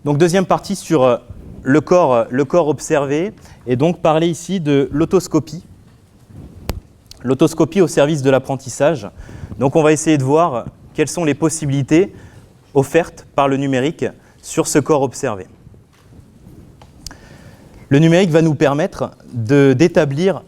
Donc deuxième partie sur le corps observé, et donc parler ici de l'autoscopie. L'autoscopie au service de l'apprentissage. Donc on va essayer de voir quelles sont les possibilités offertes par le numérique sur ce corps observé. Le numérique va nous permettre d'établir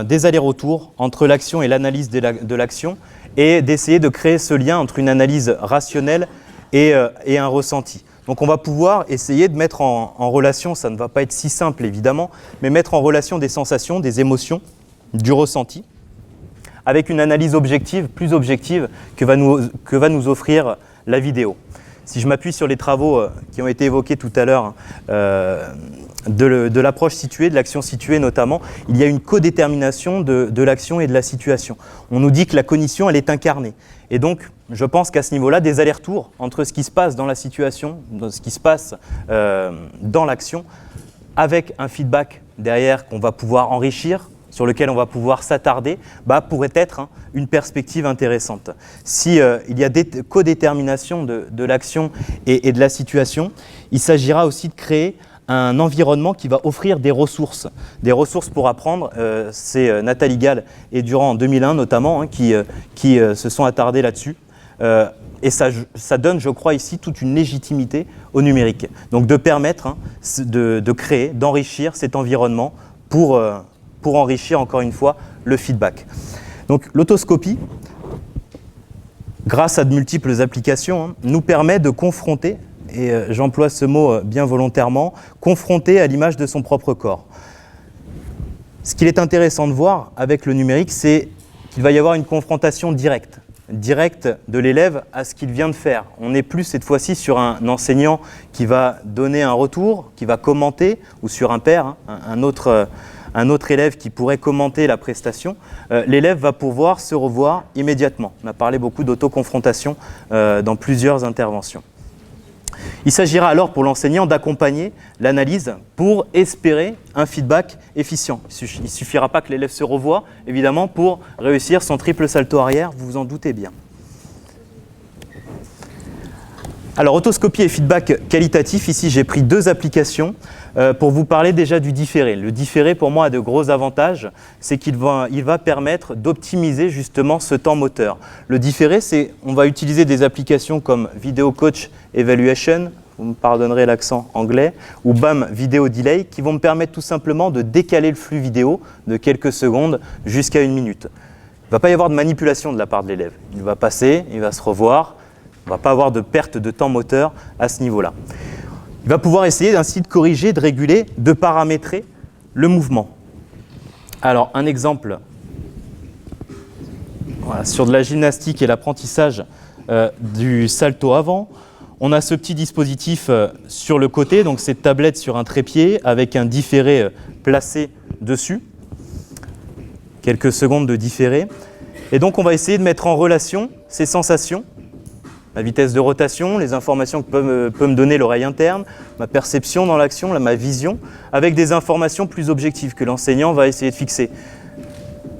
des allers-retours entre l'action et l'analyse de l'action et d'essayer de créer ce lien entre une analyse rationnelle et un ressenti. Donc on va pouvoir essayer de mettre en relation, ça ne va pas être si simple évidemment, mais mettre en relation des sensations, des émotions, du ressenti, avec une analyse objective, plus objective que va nous offrir la vidéo. Si je m'appuie sur les travaux qui ont été évoqués tout à l'heure, de l'approche située, de l'action située notamment, il y a une codétermination de l'action et de la situation. On nous dit que la cognition, elle est incarnée. Et donc, je pense qu'à ce niveau-là, des allers-retours entre ce qui se passe dans la situation, ce qui se passe dans l'action, avec un feedback derrière qu'on va pouvoir enrichir, sur lequel on va pouvoir s'attarder, pourrait être une perspective intéressante. Si il y a des codétermination de l'action et de la situation, il s'agira aussi de créer un environnement qui va offrir des ressources pour apprendre. C'est Nathalie Gall et Durand en 2001 notamment qui se sont attardés là-dessus. Et ça donne, je crois, ici toute une légitimité au numérique. Donc de permettre de créer, d'enrichir cet environnement pour enrichir encore une fois le feedback. Donc l'autoscopie, grâce à de multiples applications, nous permet de confronter, et j'emploie ce mot bien volontairement, confronter à l'image de son propre corps. Ce qu'il est intéressant de voir avec le numérique, c'est qu'il va y avoir une confrontation directe de l'élève à ce qu'il vient de faire. On n'est plus cette fois-ci sur un enseignant qui va donner un retour, qui va commenter, ou sur un père, un autre élève qui pourrait commenter la prestation. L'élève va pouvoir se revoir immédiatement. On a parlé beaucoup d'autoconfrontation dans plusieurs interventions. Il s'agira alors pour l'enseignant d'accompagner l'analyse pour espérer un feedback efficient. Il ne suffira pas que l'élève se revoie, évidemment, pour réussir son triple salto arrière, vous vous en doutez bien. Alors, autoscopie et feedback qualitatif, ici j'ai pris deux applications pour vous parler déjà du différé. Le différé, pour moi, a de gros avantages, c'est qu'il va permettre d'optimiser justement ce temps moteur. Le différé, on va utiliser des applications comme Video Coach Evaluation, vous me pardonnerez l'accent anglais, ou BAM Video Delay, qui vont me permettre tout simplement de décaler le flux vidéo de quelques secondes jusqu'à 1 minute. Il ne va pas y avoir de manipulation de la part de l'élève. Il va passer, il va se revoir. On ne va pas avoir de perte de temps moteur à ce niveau-là. Il va pouvoir essayer ainsi de corriger, de réguler, de paramétrer le mouvement. Alors, un exemple sur de la gymnastique et l'apprentissage du salto avant. On a ce petit dispositif sur le côté, donc cette tablette sur un trépied avec un différé placé dessus. Quelques secondes de différé. Et donc, on va essayer de mettre en relation ces sensations, ma vitesse de rotation, les informations que peut me donner l'oreille interne, ma perception dans l'action, ma vision, avec des informations plus objectives que l'enseignant va essayer de fixer.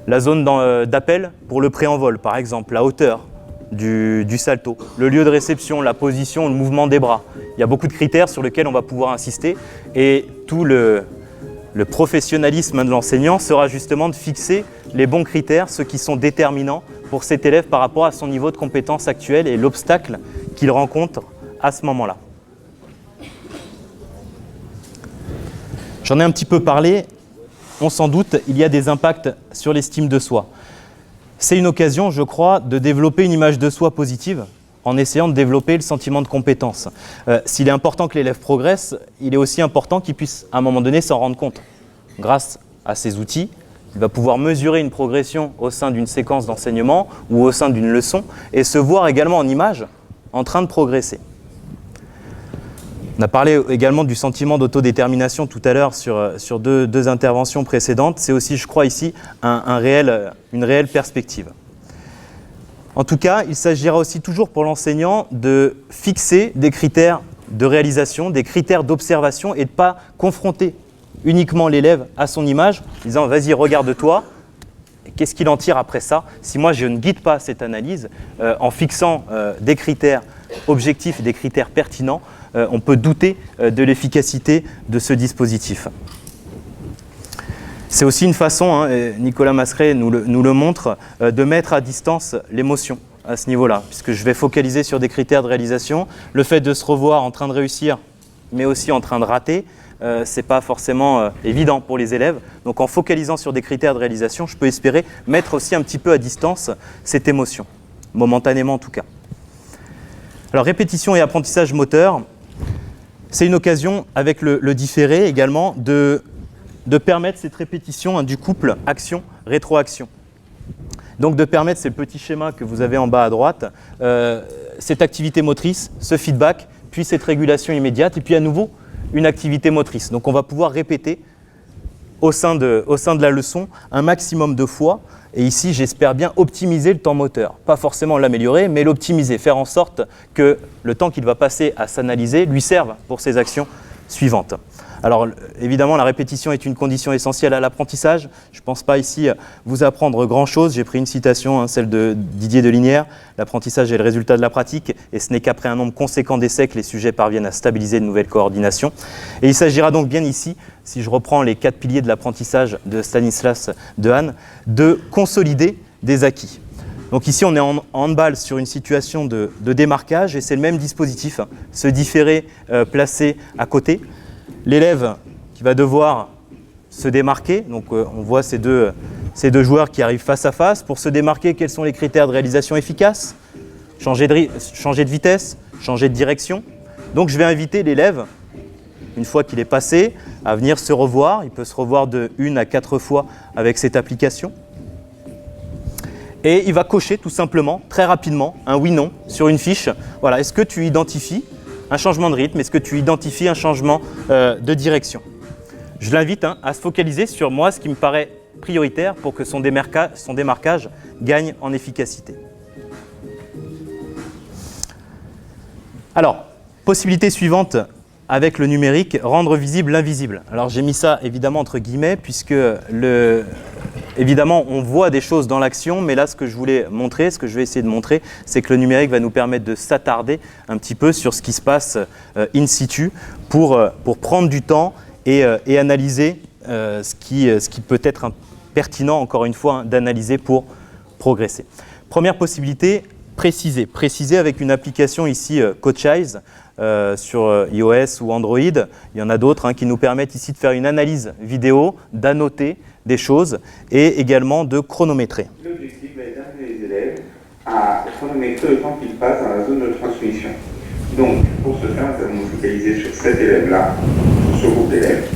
La zone d'appel pour le préenvol, par exemple, la hauteur du salto, le lieu de réception, la position, le mouvement des bras. Il y a beaucoup de critères sur lesquels on va pouvoir insister et tout le professionnalisme de l'enseignant sera justement de fixer les bons critères, ceux qui sont déterminants pour cet élève par rapport à son niveau de compétence actuel et l'obstacle qu'il rencontre à ce moment-là. J'en ai un petit peu parlé, on s'en doute, il y a des impacts sur l'estime de soi. C'est une occasion, je crois, de développer une image de soi positive en essayant de développer le sentiment de compétence. S'il est important que l'élève progresse, il est aussi important qu'il puisse à un moment donné s'en rendre compte. Grâce à ces outils, il va pouvoir mesurer une progression au sein d'une séquence d'enseignement ou au sein d'une leçon et se voir également en image en train de progresser. On a parlé également du sentiment d'autodétermination tout à l'heure sur deux interventions précédentes. C'est aussi, je crois, ici une réelle perspective. En tout cas, il s'agira aussi toujours pour l'enseignant de fixer des critères de réalisation, des critères d'observation et de ne pas confronter uniquement l'élève à son image, en disant « vas-y, regarde-toi ». Qu'est-ce qu'il en tire après ça? Si moi je ne guide pas cette analyse en fixant des critères objectifs et des critères pertinents, on peut douter de l'efficacité de ce dispositif. C'est aussi une façon, et Nicolas Masseret nous le montre, de mettre à distance l'émotion à ce niveau-là, puisque je vais focaliser sur des critères de réalisation. Le fait de se revoir en train de réussir, mais aussi en train de rater, ce n'est pas forcément évident pour les élèves. Donc en focalisant sur des critères de réalisation, je peux espérer mettre aussi un petit peu à distance cette émotion, momentanément en tout cas. Alors répétition et apprentissage moteur, c'est une occasion avec le différé également de permettre cette répétition du couple action-rétroaction. Donc de permettre, c'est le petit schéma que vous avez en bas à droite, cette activité motrice, ce feedback, puis cette régulation immédiate, et puis à nouveau une activité motrice. Donc on va pouvoir répéter au sein de la leçon un maximum de fois, et ici j'espère bien optimiser le temps moteur. Pas forcément l'améliorer, mais l'optimiser, faire en sorte que le temps qu'il va passer à s'analyser lui serve pour ses actions suivantes. Alors évidemment, la répétition est une condition essentielle à l'apprentissage. Je ne pense pas ici vous apprendre grand-chose. J'ai pris une citation, celle de Didier Delinière. L'apprentissage est le résultat de la pratique et ce n'est qu'après un nombre conséquent d'essais que les sujets parviennent à stabiliser de nouvelles coordinations. Et il s'agira donc bien ici, si je reprends les 4 piliers de l'apprentissage de Stanislas Dehaene, de consolider des acquis. Donc ici, on est en handball sur une situation de démarquage et c'est le même dispositif, ce différé placé à côté. L'élève qui va devoir se démarquer, donc on voit ces deux joueurs qui arrivent face à face. Pour se démarquer, quels sont les critères de réalisation efficace ? Changer de vitesse, changer de direction. Donc je vais inviter l'élève, une fois qu'il est passé, à venir se revoir. Il peut se revoir de 1 à 4 fois avec cette application. Et il va cocher tout simplement, très rapidement, un oui-non sur une fiche. Voilà, est-ce que tu identifies un changement de rythme? Est-ce que tu identifies un changement de direction? Je l'invite à se focaliser sur moi, ce qui me paraît prioritaire pour que son démarquage gagne en efficacité. Alors, possibilité suivante avec le numérique, rendre visible l'invisible. Alors j'ai mis ça évidemment entre guillemets puisque évidemment on voit des choses dans l'action, mais là ce que je voulais montrer, ce que je vais essayer de montrer, c'est que le numérique va nous permettre de s'attarder un petit peu sur ce qui se passe in situ pour prendre du temps et analyser ce qui peut être pertinent, encore une fois, d'aanalyser pour progresser. Première possibilité, préciser avec une application ici CoachEyes sur iOS ou Android. Il y en a d'autres qui nous permettent ici de faire une analyse vidéo, d'annoter des choses et également de chronométrer. L'objectif va être d'amener les élèves à chronométrer le temps qu'ils passent dans la zone de transmission. Donc, pour ce faire, nous allons nous focaliser sur cet élève-là, sur ce groupe d'élèves,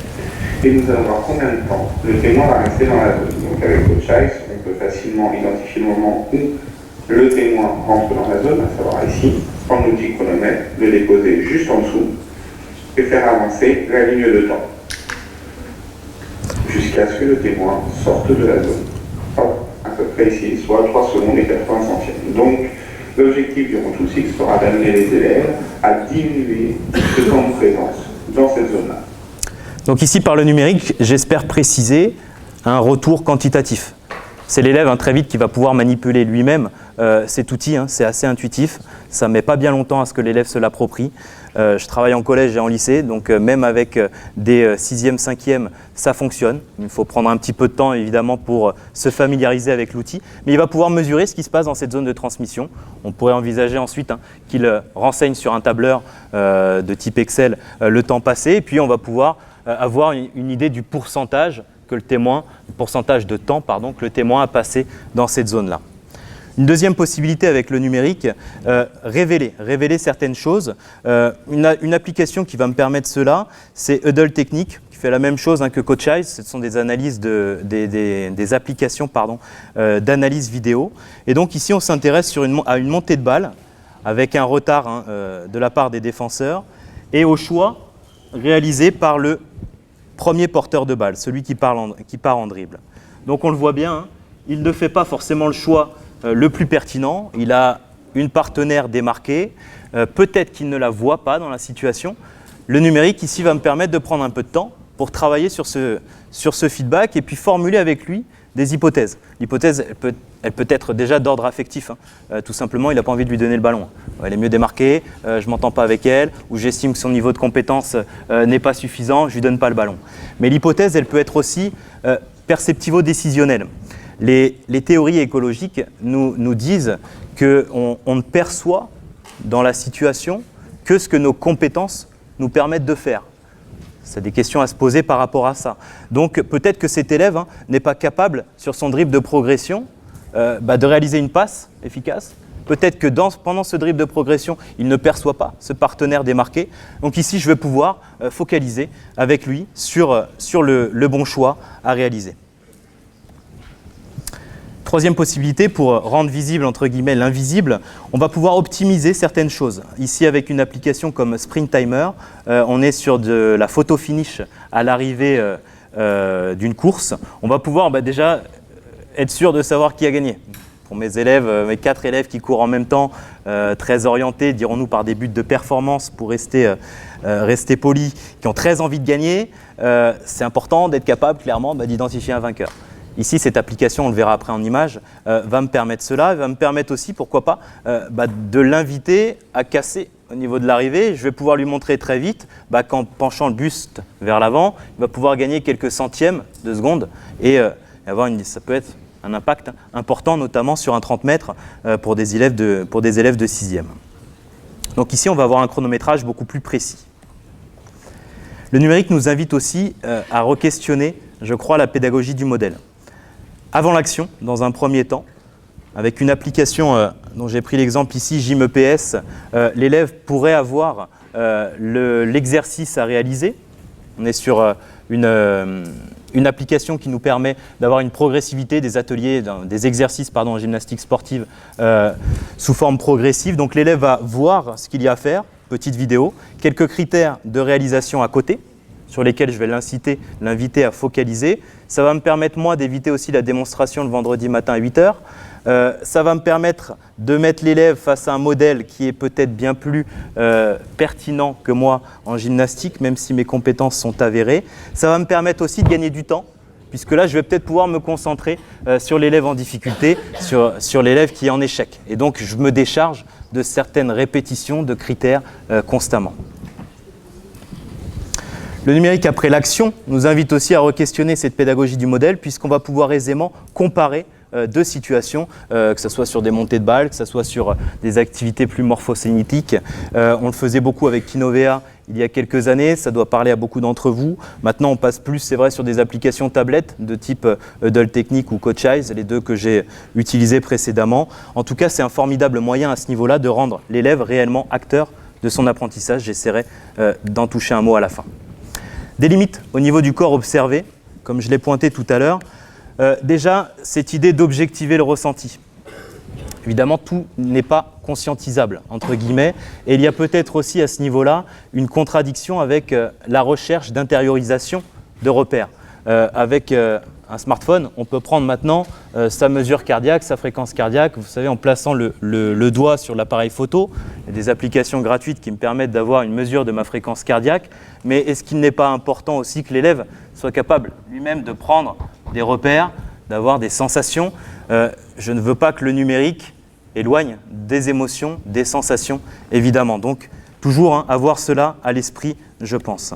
et nous allons voir combien de temps le témoin va rester dans la zone. Donc, avec CoachEyes, on peut facilement identifier le moment où le témoin rentre dans la zone, à savoir ici, prendre l'outil chronomètre, le déposer juste en dessous et faire avancer la ligne de temps jusqu'à ce que le témoin sorte de la zone. À peu près ici, soit 3 secondes et 80 centièmes. Donc, l'objectif du Retool 6 sera d'amener les élèves à diminuer ce temps de présence dans cette zone-là. Donc ici, par le numérique, j'espère préciser un retour quantitatif. C'est l'élève très vite qui va pouvoir manipuler lui-même cet outil, c'est assez intuitif, ça ne met pas bien longtemps à ce que l'élève se l'approprie. Je travaille en collège et en lycée, donc même avec des 6e, 5e, ça fonctionne. Il faut prendre un petit peu de temps évidemment pour se familiariser avec l'outil, mais il va pouvoir mesurer ce qui se passe dans cette zone de transmission. On pourrait envisager ensuite qu'il renseigne sur un tableur de type Excel le temps passé, et puis on va pouvoir avoir une idée du pourcentage que le pourcentage de temps que le témoin a passé dans cette zone-là. Une deuxième possibilité avec le numérique, révéler certaines choses. Une application qui va me permettre cela, c'est Hudl Technique, qui fait la même chose que CoachEyes. Ce sont des analyses des applications d'analyse vidéo. Et donc ici, on s'intéresse à une montée de balle avec un retard de la part des défenseurs et au choix réalisé par le premier porteur de balle, celui qui part en dribble. Donc on le voit bien, il ne fait pas forcément le choix le plus pertinent, il a une partenaire démarquée, peut-être qu'il ne la voit pas dans la situation. Le numérique ici va me permettre de prendre un peu de temps pour travailler sur ce feedback et puis formuler avec lui des hypothèses. L'hypothèse, elle peut être déjà d'ordre affectif. Tout simplement, il n'a pas envie de lui donner le ballon. Elle est mieux démarquée, je ne m'entends pas avec elle, ou j'estime que son niveau de compétence n'est pas suffisant, je ne lui donne pas le ballon. Mais l'hypothèse, elle peut être aussi perceptivo-décisionnelle. Les théories écologiques nous disent qu'on ne perçoit dans la situation que ce que nos compétences nous permettent de faire. C'est des questions à se poser par rapport à ça. Donc peut-être que cet élève n'est pas capable, sur son dribble de progression, de réaliser une passe efficace. Peut-être que pendant ce dribble de progression, il ne perçoit pas ce partenaire démarqué. Donc ici, je vais pouvoir focaliser avec lui sur le bon choix à réaliser. Troisième possibilité, pour rendre visible entre guillemets l'invisible, on va pouvoir optimiser certaines choses. Ici, avec une application comme Sprint Timer, on est sur de la photo finish à l'arrivée d'une course. On va pouvoir déjà être sûr de savoir qui a gagné. Pour mes élèves, mes 4 élèves qui courent en même temps, très orientés, dirons-nous, par des buts de performance pour rester polis, qui ont très envie de gagner, c'est important d'être capable clairement d'identifier un vainqueur. Ici, cette application, on le verra après en image, va me permettre cela, va me permettre aussi, pourquoi pas, de l'inviter à casser au niveau de l'arrivée. Je vais pouvoir lui montrer très vite qu'en penchant le buste vers l'avant, il va pouvoir gagner quelques centièmes de seconde et ça peut être un impact important, notamment sur un 30 mètres pour des élèves de 6e. Donc ici, on va avoir un chronométrage beaucoup plus précis. Le numérique nous invite aussi à re-questionner, je crois, la pédagogie du modèle. Avant l'action, dans un premier temps, avec une application dont j'ai pris l'exemple ici, JMEPS, l'élève pourrait avoir l'exercice à réaliser. On est sur une application qui nous permet d'avoir une progressivité des ateliers, des exercices en gymnastique sportive sous forme progressive. Donc l'élève va voir ce qu'il y a à faire, petite vidéo, quelques critères de réalisation à côté, sur lesquels je vais l'inviter à focaliser. Ça va me permettre, moi, d'éviter aussi la démonstration le vendredi matin à 8 h. Ça va me permettre de mettre l'élève face à un modèle qui est peut-être bien plus pertinent que moi en gymnastique, même si mes compétences sont avérées. Ça va me permettre aussi de gagner du temps, puisque là, je vais peut-être pouvoir me concentrer sur l'élève en difficulté, sur l'élève qui est en échec. Et donc, je me décharge de certaines répétitions de critères constamment. Le numérique après l'action nous invite aussi à re-questionner cette pédagogie du modèle, puisqu'on va pouvoir aisément comparer deux situations, que ce soit sur des montées de balles, que ce soit sur des activités plus morphocénitiques. On le faisait beaucoup avec Kinovea il y a quelques années, ça doit parler à beaucoup d'entre vous. Maintenant, on passe plus, c'est vrai, sur des applications tablettes de type Hudl Technique ou Coachize, les deux que j'ai utilisés précédemment. En tout cas, c'est un formidable moyen à ce niveau-là de rendre l'élève réellement acteur de son apprentissage. J'essaierai d'en toucher un mot à la fin. Des limites au niveau du corps observé, comme je l'ai pointé tout à l'heure. Déjà, cette idée d'objectiver le ressenti. Évidemment, tout n'est pas conscientisable, entre guillemets, et il y a peut-être aussi à ce niveau-là une contradiction avec la recherche d'intériorisation de repères. Avec un smartphone, on peut prendre maintenant sa mesure cardiaque, sa fréquence cardiaque, vous savez, en plaçant le doigt sur l'appareil photo. Il y a des applications gratuites qui me permettent d'avoir une mesure de ma fréquence cardiaque, mais est-ce qu'il n'est pas important aussi que l'élève soit capable lui-même de prendre des repères, d'avoir des sensations? Je ne veux pas que le numérique éloigne des émotions, des sensations, évidemment. Donc, toujours avoir cela à l'esprit, je pense.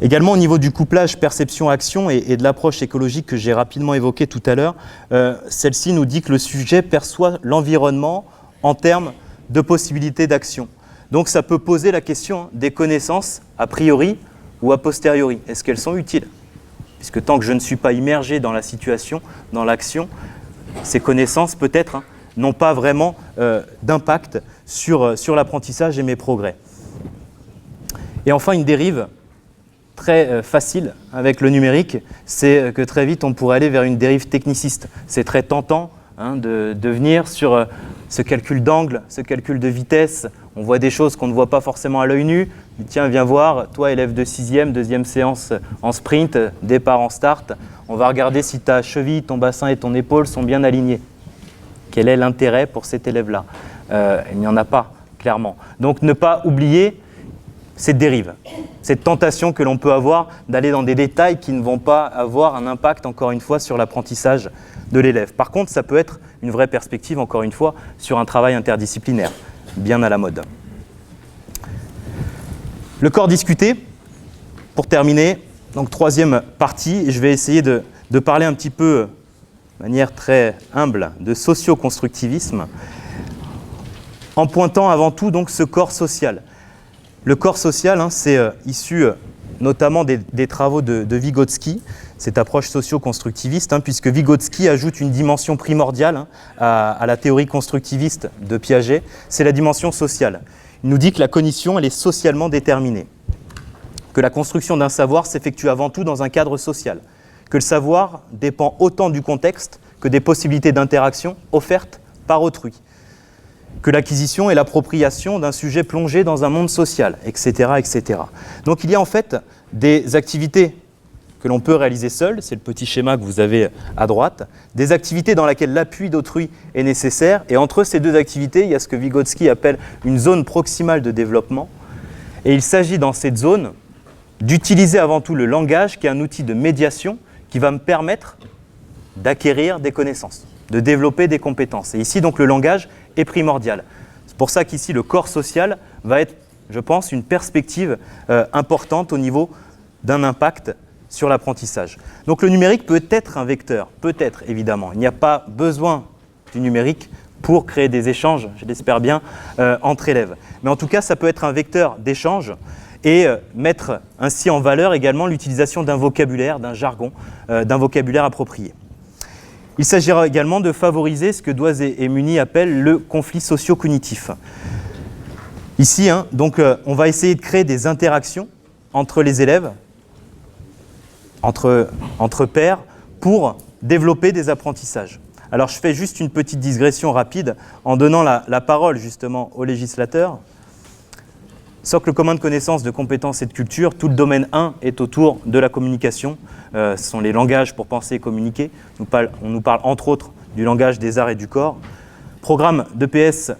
Également, au niveau du couplage perception-action et de l'approche écologique que j'ai rapidement évoquée tout à l'heure, celle-ci nous dit que le sujet perçoit l'environnement en termes de possibilités d'action. Donc, ça peut poser la question des connaissances a priori ou a posteriori. Est-ce qu'elles sont utiles? Puisque tant que je ne suis pas immergé dans la situation, dans l'action, ces connaissances, peut-être, n'ont pas vraiment d'impact sur l'apprentissage et mes progrès. Et enfin, une dérive très facile avec le numérique, c'est que très vite, on pourrait aller vers une dérive techniciste. C'est très tentant de venir sur ce calcul d'angle, ce calcul de vitesse. On voit des choses qu'on ne voit pas forcément à l'œil nu. Tiens, viens voir, toi, élève de 6e, deuxième séance en sprint, départ en start. On va regarder si ta cheville, ton bassin et ton épaule sont bien alignés. Quel est l'intérêt pour cet élève-là? Il n'y en a pas, clairement. Donc, ne pas oublier cette dérive, cette tentation que l'on peut avoir d'aller dans des détails qui ne vont pas avoir un impact, encore une fois, sur l'apprentissage de l'élève. Par contre, ça peut être une vraie perspective, encore une fois, sur un travail interdisciplinaire, bien à la mode. Le corps discuté, pour terminer, donc troisième partie, je vais essayer de parler un petit peu, de manière très humble, de socio-constructivisme, en pointant avant tout donc ce corps social. Le corps social, c'est issu notamment des travaux de Vygotsky, cette approche socio-constructiviste, puisque Vygotsky ajoute une dimension primordiale à la théorie constructiviste de Piaget, c'est la dimension sociale. Il nous dit que la cognition, elle est socialement déterminée, que la construction d'un savoir s'effectue avant tout dans un cadre social, que le savoir dépend autant du contexte que des possibilités d'interaction offertes par autrui, que l'acquisition est l'appropriation d'un sujet plongé dans un monde social, etc., etc. Donc il y a en fait des activités que l'on peut réaliser seul, c'est le petit schéma que vous avez à droite, des activités dans lesquelles l'appui d'autrui est nécessaire, et entre ces deux activités, il y a ce que Vygotsky appelle une zone proximale de développement, et il s'agit dans cette zone d'utiliser avant tout le langage, qui est un outil de médiation qui va me permettre d'acquérir des connaissances, de développer des compétences. Et ici, donc, le langage est primordial. C'est pour ça qu'ici, le corps social va être, je pense, une perspective importante au niveau d'un impact sur l'apprentissage. Donc le numérique peut être un vecteur, peut-être évidemment. Il n'y a pas besoin du numérique pour créer des échanges, je l'espère bien, entre élèves. Mais en tout cas, ça peut être un vecteur d'échange et mettre ainsi en valeur également l'utilisation d'un vocabulaire, d'un jargon, d'un vocabulaire approprié. Il s'agira également de favoriser ce que Doise et Muni appellent le conflit socio-cognitif. Ici, donc, on va essayer de créer des interactions entre les élèves, entre pairs, pour développer des apprentissages. Alors je fais juste une petite digression rapide en donnant la parole justement aux législateurs. Socle commun de connaissances, de compétences et de culture, tout le domaine 1 est autour de la communication. Ce sont les langages pour penser et communiquer. On nous parle entre autres du langage des arts et du corps. Programme d'EPS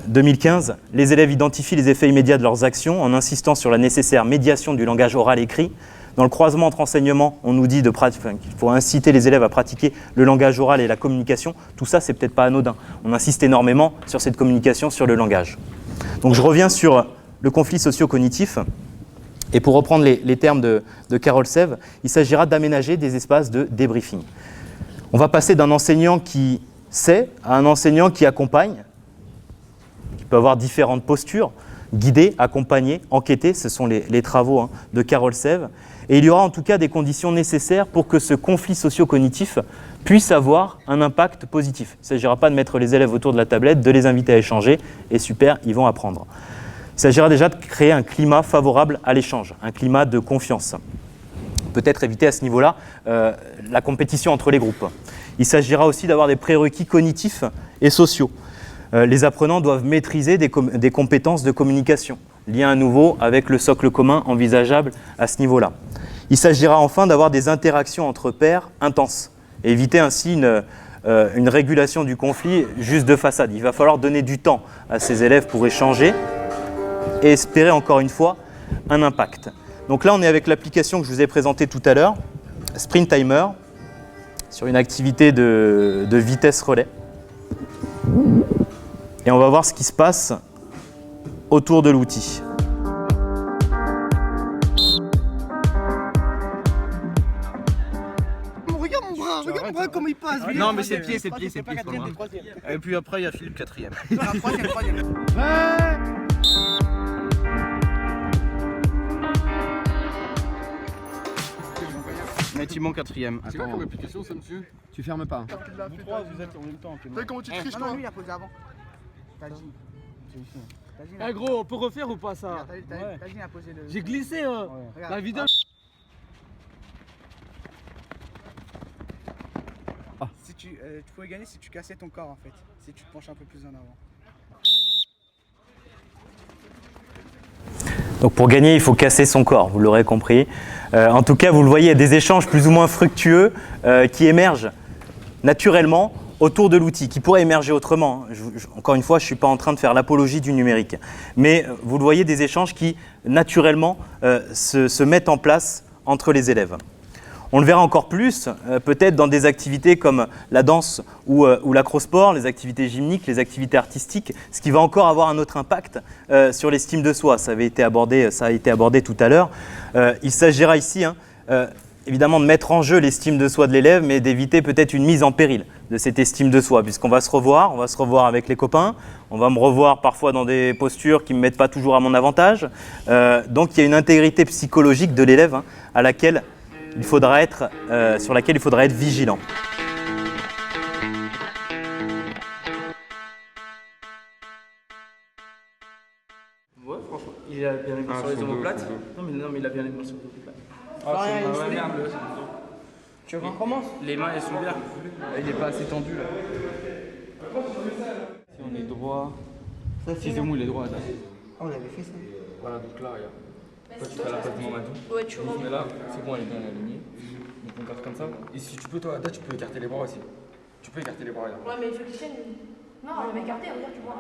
2015, les élèves identifient les effets immédiats de leurs actions en insistant sur la nécessaire médiation du langage oral-écrit. Dans le croisement entre enseignements, on nous dit qu'il faut inciter les élèves à pratiquer le langage oral et la communication. Tout ça, c'est peut-être pas anodin. On insiste énormément sur cette communication, sur le langage. Donc je reviens sur le conflit socio-cognitif. Et pour reprendre les termes de Carole Sève, il s'agira d'aménager des espaces de débriefing. On va passer d'un enseignant qui sait à un enseignant qui accompagne, qui peut avoir différentes postures, guider, accompagner, enquêter, ce sont les travaux de Carole Sève. Et il y aura en tout cas des conditions nécessaires pour que ce conflit socio-cognitif puisse avoir un impact positif. Il ne s'agira pas de mettre les élèves autour de la tablette, de les inviter à échanger, et super, ils vont apprendre. Il s'agira déjà de créer un climat favorable à l'échange, un climat de confiance. Peut-être éviter à ce niveau-là la compétition entre les groupes. Il s'agira aussi d'avoir des prérequis cognitifs et sociaux. Les apprenants doivent maîtriser des compétences de communication, lien à nouveau avec le socle commun envisageable à ce niveau-là. Il s'agira enfin d'avoir des interactions entre pairs intenses, et éviter ainsi une régulation du conflit juste de façade. Il va falloir donner du temps à ces élèves pour échanger et espérer encore une fois un impact. Donc là, on est avec l'application que je vous ai présentée tout à l'heure, Sprint Timer, sur une activité de vitesse relais. Et on va voir ce qui se passe autour de l'outil. Regarde mon bras comment il passe. Non mais c'est pied. Et puis après il y a Philippe quatrième. Troisième. Nettement quatrième. C'est quoi comme application ça, monsieur? Tu fermes pas. Vous trois, vous êtes en même temps. T'as comment tu triches, toi? Non, lui il a posé avant. Eh gros, on peut refaire ou pas ça? Tajine a posé le. J'ai glissé la vidéo. Si tu pouvais gagner si tu cassais ton corps en fait. Si tu te penches un peu plus en avant. Donc pour gagner, il faut casser son corps, vous l'aurez compris. En tout cas, vous le voyez, il y a des échanges plus ou moins fructueux qui émergent naturellement autour de l'outil, qui pourrait émerger autrement. Encore une fois, je ne suis pas en train de faire l'apologie du numérique. Mais vous le voyez, des échanges qui, naturellement, se mettent en place entre les élèves. On le verra encore plus, peut-être dans des activités comme la danse ou l'acrosport, les activités gymniques, les activités artistiques, ce qui va encore avoir un autre impact sur l'estime de soi. Ça a été abordé tout à l'heure. Il s'agira ici, évidemment, de mettre en jeu l'estime de soi de l'élève, mais d'éviter peut-être une mise en péril de cette estime de soi, puisqu'on va se revoir avec les copains, on va me revoir parfois dans des postures qui ne me mettent pas toujours à mon avantage. Donc il y a une intégrité psychologique de l'élève sur laquelle il faudra être vigilant. Ouais, franchement, il a bien les mains sur les omoplates. Non, mais il a bien les mains sur les omoplates. Tu recommences? Les mains, elles sont bien. Il n'est pas assez tendu là. Si on est droit. Si c'est mou, il est droit là. Ah, on avait fait ça. Voilà, donc là, regarde. Toi, tu fais la passe de Mamadou. Ouais, tu vois. Mais là, c'est bon, elle est bien alignée. Donc on garde comme ça. Et si tu peux, toi, tu peux écarter les bras aussi. Tu peux écarter les bras, regarde. Ouais, mais il faut qu'il tienne. Non, on va écarter, regarde, tu vois.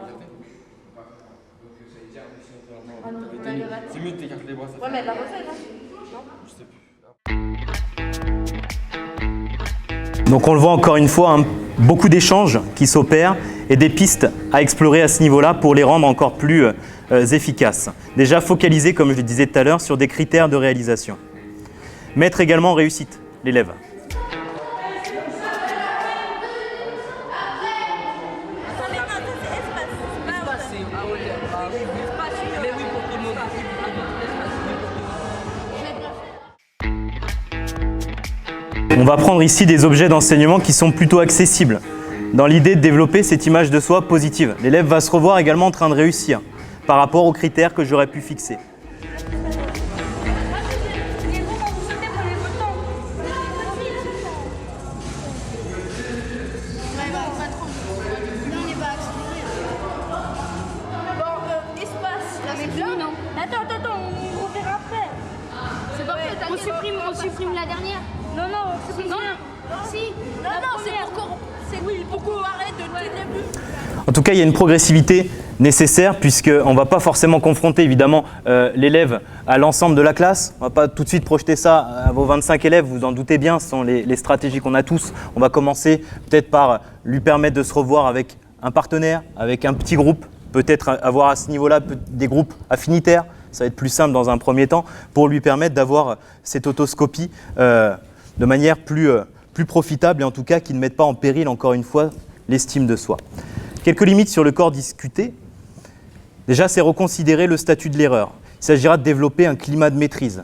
Ah non, elle le rate. C'est mieux de t'écarter les bras. Ouais, mais elle l'a refait, non? Je sais plus. Donc on le voit encore une fois, beaucoup d'échanges qui s'opèrent et des pistes à explorer à ce niveau-là pour les rendre encore plus efficaces. Déjà focaliser, comme je le disais tout à l'heure, sur des critères de réalisation. Mettre également en réussite l'élève. On va prendre ici des objets d'enseignement qui sont plutôt accessibles, dans l'idée de développer cette image de soi positive. L'élève va se revoir également en train de réussir par rapport aux critères que j'aurais pu fixer. Attends, on verra après. C'est parfait, on supprime la dernière. Non, on supprime rien. Si, c'est pour qu'on arrête de tout le début. En tout cas, il y a une progressivité nécessaire puisqu'on ne va pas forcément confronter évidemment l'élève à l'ensemble de la classe. On ne va pas tout de suite projeter ça à vos 25 élèves, vous en doutez bien, ce sont les stratégies qu'on a tous. On va commencer peut-être par lui permettre de se revoir avec un partenaire, avec un petit groupe, peut-être avoir à ce niveau-là des groupes affinitaires. Ça va être plus simple dans un premier temps pour lui permettre d'avoir cette autoscopie de manière plus profitable et en tout cas qui ne mette pas en péril encore une fois l'estime de soi. Quelques limites sur le corps discuté. Déjà, c'est reconsidérer le statut de l'erreur. Il s'agira de développer un climat de maîtrise,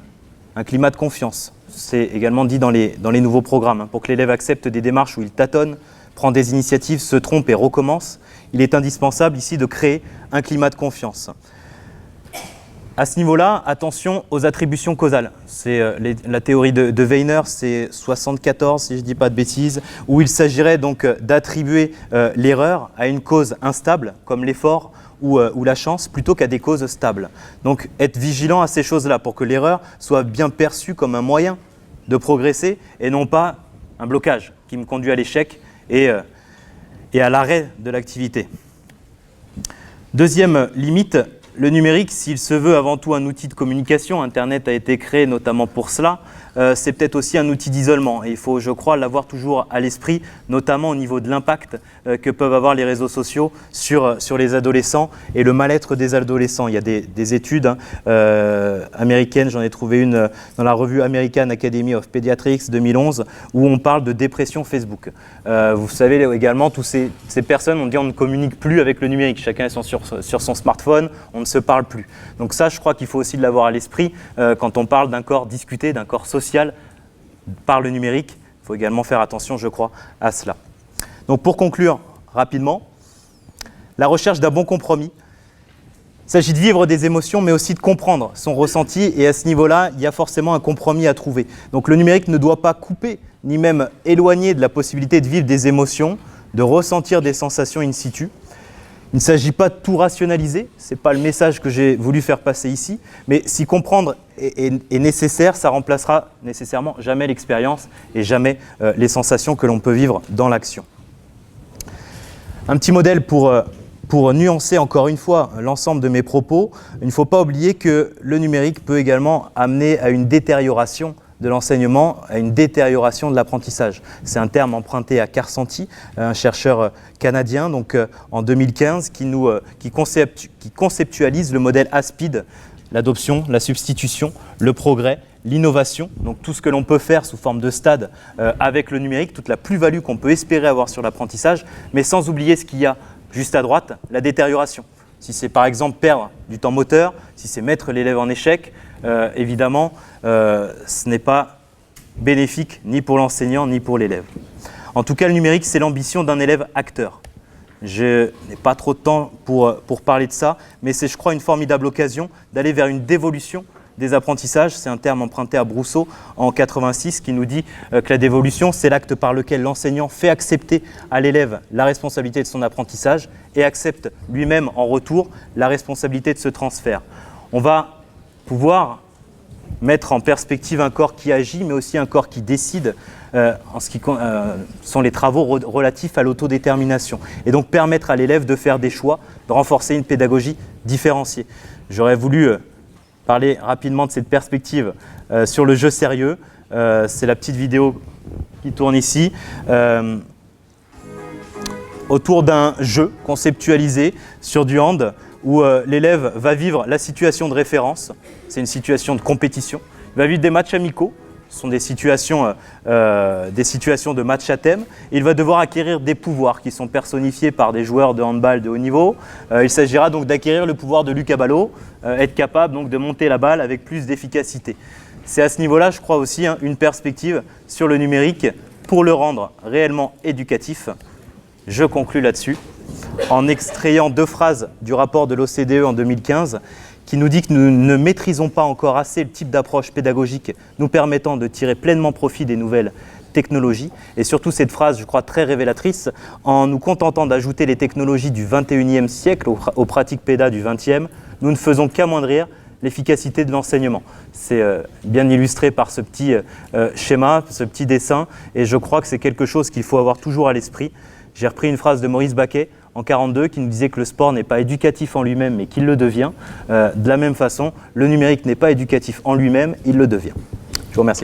un climat de confiance. C'est également dit dans les nouveaux programmes. Pour que l'élève accepte des démarches où il tâtonne, prend des initiatives, se trompe et recommence, il est indispensable ici de créer un climat de confiance. À ce niveau-là, attention aux attributions causales. C'est la théorie de Weiner, c'est 74 si je ne dis pas de bêtises, où il s'agirait donc d'attribuer l'erreur à une cause instable, comme l'effort ou la chance, plutôt qu'à des causes stables. Donc être vigilant à ces choses-là pour que l'erreur soit bien perçue comme un moyen de progresser et non pas un blocage qui me conduit à l'échec et à l'arrêt de l'activité. Deuxième limite, le numérique, s'il se veut avant tout un outil de communication, Internet a été créé notamment pour cela, c'est peut-être aussi un outil d'isolement. Et il faut, je crois, l'avoir toujours à l'esprit, notamment au niveau de l'impact que peuvent avoir les réseaux sociaux sur les adolescents et le mal-être des adolescents. Il y a des études américaines, j'en ai trouvé une dans la revue American Academy of Pediatrics 2011, où on parle de dépression Facebook. Vous savez également, toutes ces personnes, on dit on ne communique plus avec le numérique, chacun est sur son smartphone, on ne se parle plus. Donc ça, je crois qu'il faut aussi l'avoir à l'esprit quand on parle d'un corps discuté, d'un corps social par le numérique. Il faut également faire attention, je crois, à cela. Donc pour conclure rapidement, la recherche d'un bon compromis. Il s'agit de vivre des émotions, mais aussi de comprendre son ressenti. Et à ce niveau-là, il y a forcément un compromis à trouver. Donc le numérique ne doit pas couper, ni même éloigner de la possibilité de vivre des émotions, de ressentir des sensations in situ. Il ne s'agit pas de tout rationaliser, ce n'est pas le message que j'ai voulu faire passer ici, mais si comprendre est nécessaire, ça remplacera nécessairement jamais l'expérience et jamais les sensations que l'on peut vivre dans l'action. Un petit modèle pour nuancer encore une fois l'ensemble de mes propos. Il ne faut pas oublier que le numérique peut également amener à une détérioration de l'enseignement, à une détérioration de l'apprentissage. C'est un terme emprunté à Karsanti, un chercheur canadien, donc en 2015, qui conceptualise le modèle ASPID, l'adoption, la substitution, le progrès, l'innovation, donc tout ce que l'on peut faire sous forme de stade avec le numérique, toute la plus-value qu'on peut espérer avoir sur l'apprentissage, mais sans oublier ce qu'il y a juste à droite, la détérioration. Si c'est par exemple perdre du temps moteur, si c'est mettre l'élève en échec, évidemment, ce n'est pas bénéfique ni pour l'enseignant ni pour l'élève. En tout cas, le numérique, c'est l'ambition d'un élève acteur. Je n'ai pas trop de temps pour parler de ça, mais c'est, je crois, une formidable occasion d'aller vers une dévolution des apprentissages. C'est un terme emprunté à Brousseau en 86 qui nous dit que la dévolution, c'est l'acte par lequel l'enseignant fait accepter à l'élève la responsabilité de son apprentissage et accepte lui-même en retour la responsabilité de ce transfert. On va pouvoir mettre en perspective un corps qui agit, mais aussi un corps qui décide en ce qui sont les travaux relatifs à l'autodétermination. Et donc permettre à l'élève de faire des choix, de renforcer une pédagogie différenciée. J'aurais voulu parler rapidement de cette perspective sur le jeu sérieux. C'est la petite vidéo qui tourne ici. Autour d'un jeu conceptualisé sur du hand où l'élève va vivre la situation de référence. C'est une situation de compétition. Il va vivre des matchs amicaux. Ce sont des situations de match à thème. Il va devoir acquérir des pouvoirs qui sont personnifiés par des joueurs de handball de haut niveau. Il s'agira donc d'acquérir le pouvoir de Lucas Ballot, être capable donc de monter la balle avec plus d'efficacité. C'est à ce niveau-là, je crois aussi, une perspective sur le numérique pour le rendre réellement éducatif. Je conclus là-dessus en extrayant 2 phrases du rapport de l'OCDE en 2015 qui nous dit que nous ne maîtrisons pas encore assez le type d'approche pédagogique nous permettant de tirer pleinement profit des nouvelles technologies. Et surtout cette phrase, je crois, très révélatrice, en nous contentant d'ajouter les technologies du 21e siècle aux pratiques pédas du 20e, nous ne faisons qu'amoindrir l'efficacité de l'enseignement. C'est bien illustré par ce petit schéma, ce petit dessin, et je crois que c'est quelque chose qu'il faut avoir toujours à l'esprit. J'ai repris une phrase de Maurice Baquet en 1942 qui nous disait que le sport n'est pas éducatif en lui-même mais qu'il le devient. De la même façon, le numérique n'est pas éducatif en lui-même, il le devient. Je vous remercie.